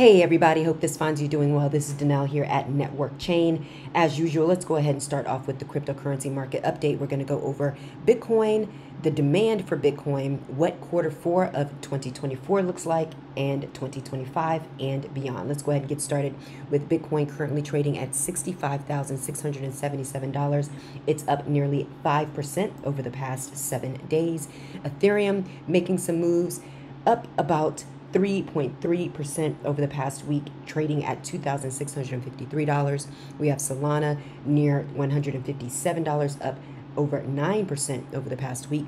Hey everybody, hope this finds you doing well. This is Danelle here at Networkchain. As usual, let's go ahead and start off with the cryptocurrency market update. We're going to go over Bitcoin, the demand for Bitcoin, what Q4 of 2024 looks like, and 2025 and beyond. Let's go ahead and get started with Bitcoin currently trading at $65,677. It's up nearly 5% over the past 7 days. Ethereum making some moves, up about 3.3% over the past week, trading at $2,653. We have Solana near $157, up over 9% over the past week.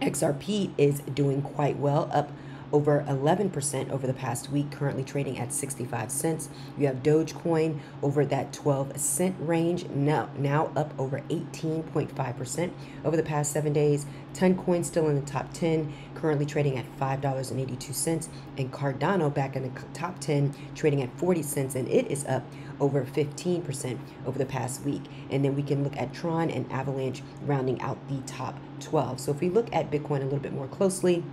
XRP is doing quite well, up over 11% over the past week, currently trading at 65 cents. You have Dogecoin over that 12-cent range, now up over 18.5% over the past 7 days. Toncoin still in the top 10, currently trading at $5.82. And Cardano back in the top 10, trading at 40 cents, and it is up over 15% over the past week. And then we can look at Tron and Avalanche rounding out the top 12. So if we look at Bitcoin a little bit more closely,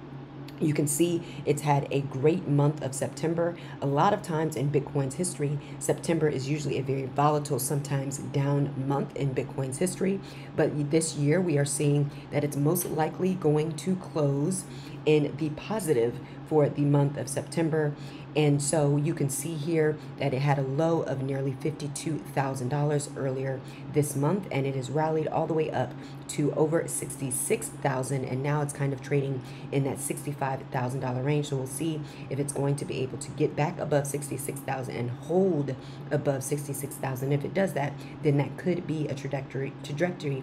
you can see it's had a great month of September. A lot of times in Bitcoin's history, September is usually a very volatile, sometimes down month in Bitcoin's history. But this year we are seeing that it's most likely going to close in the positive for the month of September. And so you can see here that it had a low of nearly $52,000 earlier this month, and it has rallied all the way up to over $66,000, and now it's kind of trading in that $65,000 range. So we'll see if it's going to be able to get back above $66,000 and hold above $66,000. If it does that, then that could be a trajectory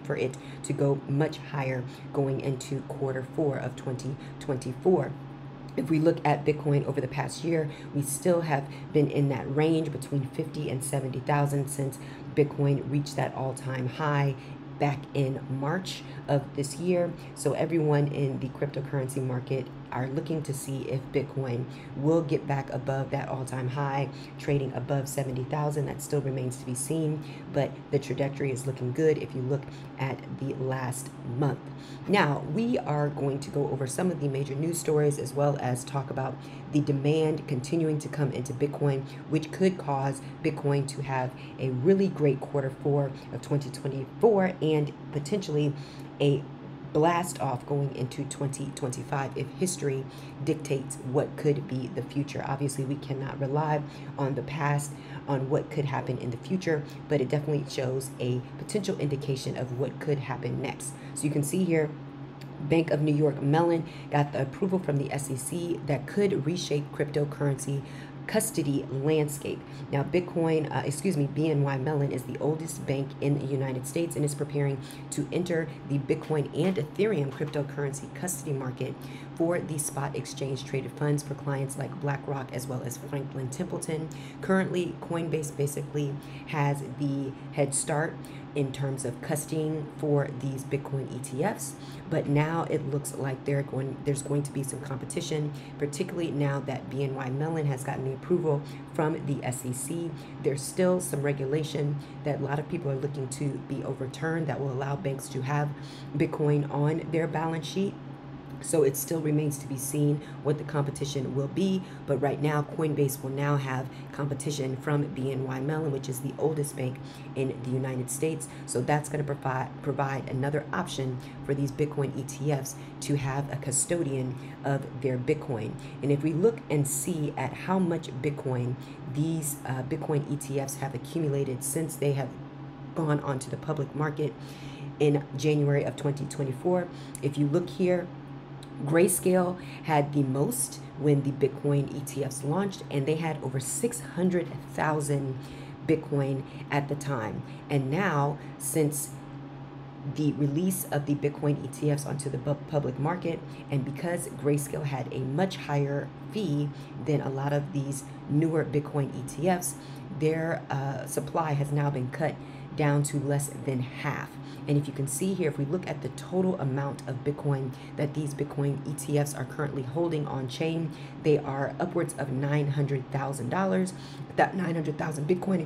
for it to go much higher going into Q4 of 2024. If we look at Bitcoin over the past year, we still have been in that range between 50 and 70,000 since Bitcoin reached that all-time high back in March of this year. So everyone in the cryptocurrency market are looking to see if Bitcoin will get back above that all-time high, trading above 70,000. That still remains to be seen, but the trajectory is looking good if you look at the last month. Now, we are going to go over some of the major news stories as well as talk about the demand continuing to come into Bitcoin, which could cause Bitcoin to have a really great Q4 of 2024 and potentially a blast off going into 2025 if history dictates what could be the future. Obviously, we cannot rely on the past on what could happen in the future, but it definitely shows a potential indication of what could happen next. So you can see here, Bank of New York Mellon got the approval from the SEC that could reshape cryptocurrency custody landscape. Now, BNY Mellon is the oldest bank in the United States and is preparing to enter the Bitcoin and Ethereum cryptocurrency custody market for the spot exchange traded funds for clients like BlackRock as well as Franklin Templeton. Currently, Coinbase basically has the head start in terms of custodying for these Bitcoin ETFs, but now it looks like there's going to be some competition, particularly now that BNY Mellon has gotten the approval from the SEC. There's still some regulation that a lot of people are looking to be overturned that will allow banks to have Bitcoin on their balance sheet. So it still remains to be seen what the competition will be. But right now, Coinbase will now have competition from BNY Mellon, which is the oldest bank in the United States. So that's going to provide another option for these Bitcoin ETFs to have a custodian of their Bitcoin. And if we look and see at how much Bitcoin these Bitcoin ETFs have accumulated since they have gone onto the public market in January of 2024, if you look here, Grayscale had the most when the Bitcoin ETFs launched, and they had over 600,000 Bitcoin at the time. And now, since the release of the Bitcoin ETFs onto the public market, and because Grayscale had a much higher fee than a lot of these newer Bitcoin ETFs, their supply has now been cut down to less than half. And if you can see here, if we look at the total amount of Bitcoin that these Bitcoin ETFs are currently holding on chain, they are upwards of $900,000. That 900,000 Bitcoin,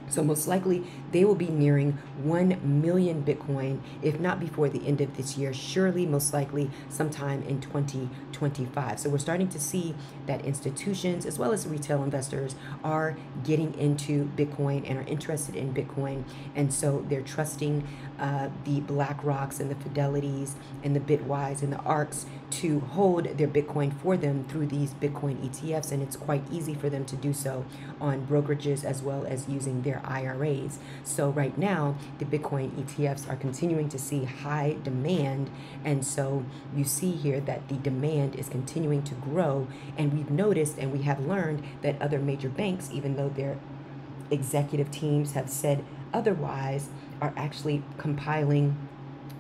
So most likely they will be nearing 1 million Bitcoin, if not before the end of this year, surely most likely sometime in 2025. So we're starting to see that institutions as well as retail investors are getting into Bitcoin and are interested in Bitcoin. And so they're trusting the BlackRocks and the Fidelities and the Bitwise and the ARKs to hold their Bitcoin for them through these Bitcoin ETFs. And it's quite easy for them to do so on brokerages as well as using their IRAs. So right now, the Bitcoin ETFs are continuing to see high demand. And so you see here that the demand is continuing to grow. And we've noticed and we have learned that other major banks, even though their executive teams have said otherwise, are actually compiling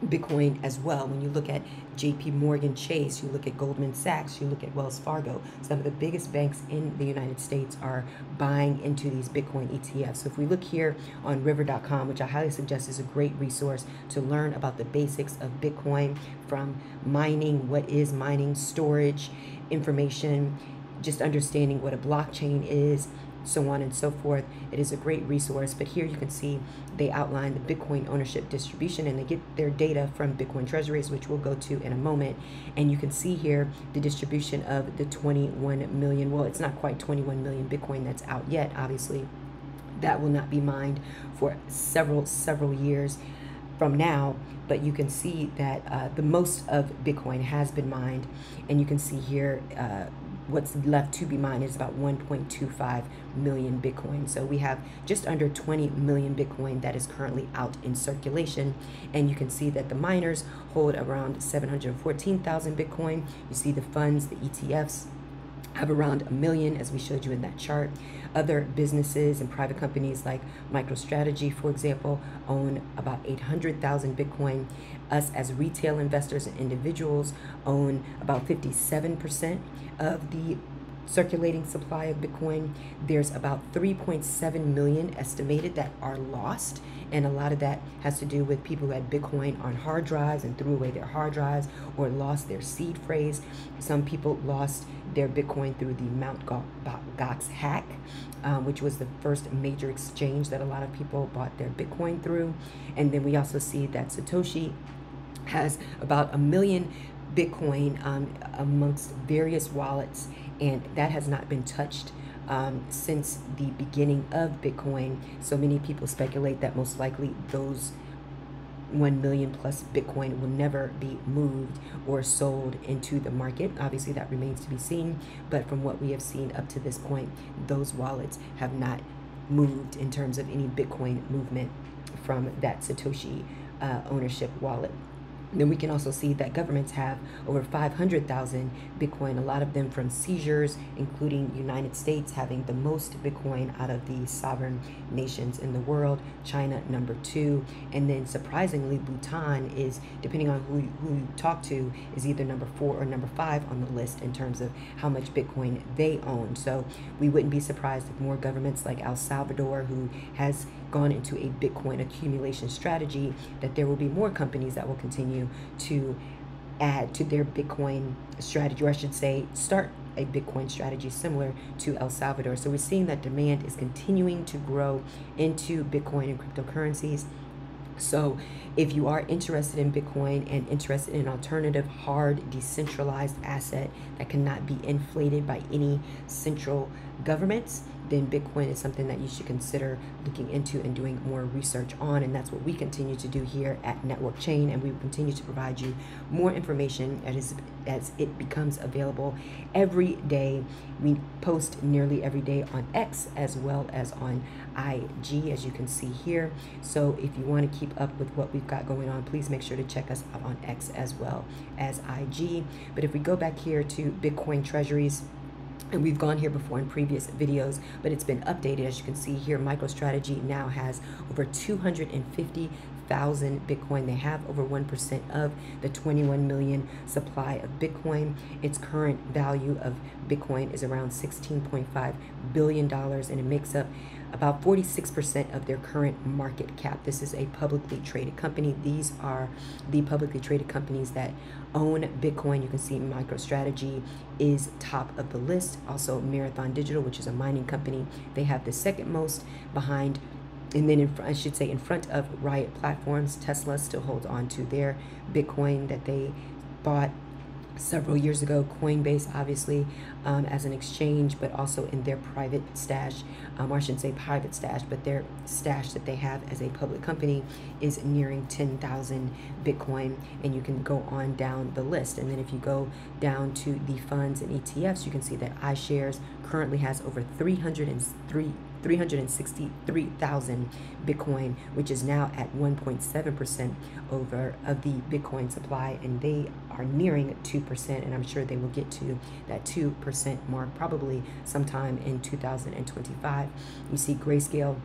Bitcoin as well. When you look at JP Morgan Chase, you look at Goldman Sachs, you look at Wells Fargo, some of the biggest banks in the United States are buying into these Bitcoin ETFs. So if we look here on river.com, which I highly suggest is a great resource to learn about the basics of Bitcoin, from mining, what is mining, storage, information, just understanding what a blockchain is, so on and so forth. It is a great resource. But here you can see they outline the Bitcoin ownership distribution, and they get their data from Bitcoin treasuries, which we'll go to in a moment. And you can see here the distribution of the 21 million. Well, it's not quite 21 million Bitcoin that's out yet. Obviously, that will not be mined for several years from now. But you can see that the most of Bitcoin has been mined, and you can see here what's left to be mined is about 1.25 million Bitcoin. So we have just under 20 million Bitcoin that is currently out in circulation. And you can see that the miners hold around 714,000 Bitcoin. You see the funds, the ETFs, have around 1 million, as we showed you in that chart. Other businesses and private companies like MicroStrategy, for example, own about 800,000 Bitcoin. Us as retail investors and individuals own about 57% of the circulating supply of Bitcoin. There's about 3.7 million estimated that are lost. And a lot of that has to do with people who had Bitcoin on hard drives and threw away their hard drives or lost their seed phrase. Some people lost their Bitcoin through the Mt. Gox hack, which was the first major exchange that a lot of people bought their Bitcoin through. And then we also see that Satoshi has about 1 million Bitcoin amongst various wallets, and that has not been touched since the beginning of Bitcoin. So many people speculate that most likely those 1 million plus Bitcoin will never be moved or sold into the market. Obviously, that remains to be seen. But from what we have seen up to this point, those wallets have not moved in terms of any Bitcoin movement from that Satoshi ownership wallet. Then we can also see that governments have over 500,000 Bitcoin, a lot of them from seizures, including United States having the most Bitcoin out of the sovereign nations in the world, China number 2, and then surprisingly Bhutan is, depending on who you talk to, is either number 4 or number 5 on the list in terms of how much Bitcoin they own. So we wouldn't be surprised if more governments like El Salvador, who has gone into a Bitcoin accumulation strategy, that there will be more companies that will continue to add to their Bitcoin strategy, or I should say start a Bitcoin strategy similar to El Salvador. So we're seeing that demand is continuing to grow into Bitcoin and cryptocurrencies. So if you are interested in Bitcoin and interested in an alternative, hard, decentralized asset that cannot be inflated by any central governments, then Bitcoin is something that you should consider looking into and doing more research on. And that's what we continue to do here at Networkchain. And we will continue to provide you more information as it becomes available every day. We post nearly every day on X as well as on IG, as you can see here. So if you want to keep up with what we've got going on, please make sure to check us out on X as well as IG. But if we go back here to Bitcoin treasuries, and we've gone here before in previous videos, but it's been updated. As you can see here, MicroStrategy now has over 250,000 Bitcoin. They have over 1% of the 21 million supply of Bitcoin. Its current value of Bitcoin is around $16.5 billion, and it makes up about 46% of their current market cap. This is a publicly traded company. These are the publicly traded companies that own Bitcoin. You can see MicroStrategy is top of the list. Also Marathon Digital, which is a mining company, they have the second most behind And then I should say in front of Riot Platforms, Tesla still holds on to their Bitcoin that they bought several years ago. Coinbase, obviously, as an exchange, but also in their private stash, or I shouldn't say private stash, but their stash that they have as a public company is nearing 10,000 Bitcoin. And you can go on down the list. And then if you go down to the funds and ETFs, you can see that iShares currently has over 363,000 Bitcoin, which is now at 1.7% over of the Bitcoin supply, and they are nearing 2%, and I'm sure they will get to that 2% mark probably sometime in 2025. You see Grayscale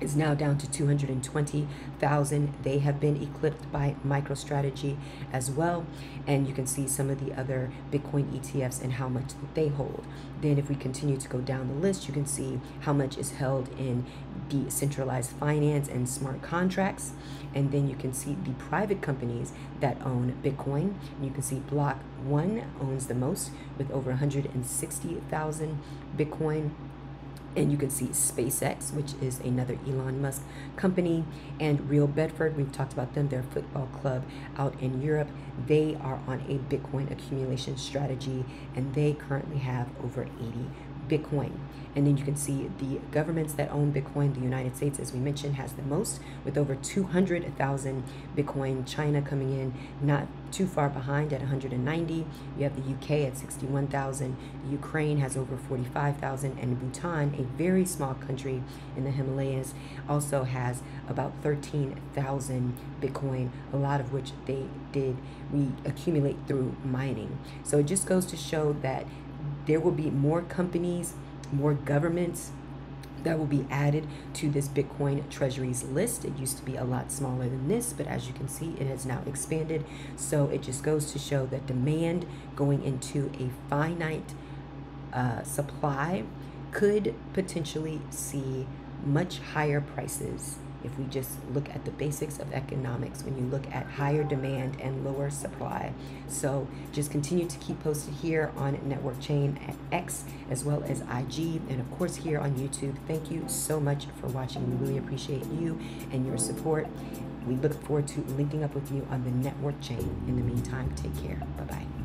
is now down to 220,000. They have been eclipsed by MicroStrategy as well. And you can see some of the other Bitcoin ETFs and how much that they hold. Then if we continue to go down the list, you can see how much is held in decentralized finance and smart contracts. And then you can see the private companies that own Bitcoin. And you can see Block One owns the most with over 160,000 Bitcoin. And you can see SpaceX, which is another Elon Musk company, and Real Bedford. We've talked about them. They're a football club out in Europe. They are on a Bitcoin accumulation strategy, and they currently have over 80 Bitcoin. And then you can see the governments that own Bitcoin. The United States, as we mentioned, has the most with over 200,000 Bitcoin. China coming in not too far behind at 190. You have the UK at 61,000. Ukraine has over 45,000. And Bhutan, a very small country in the Himalayas, also has about 13,000 Bitcoin, a lot of which we accumulate through mining. So it just goes to show that there will be more companies, more governments that will be added to this Bitcoin treasuries list. It used to be a lot smaller than this, but as you can see, it has now expanded. So it just goes to show that demand going into a finite supply could potentially see much higher prices if we just look at the basics of economics, when you look at higher demand and lower supply. So just continue to keep posted here on Networkchain at X as well as IG, and of course here on YouTube. Thank you so much for watching. We really appreciate you and your support. We look forward to linking up with you on the Networkchain. In the meantime, take care. Bye-bye.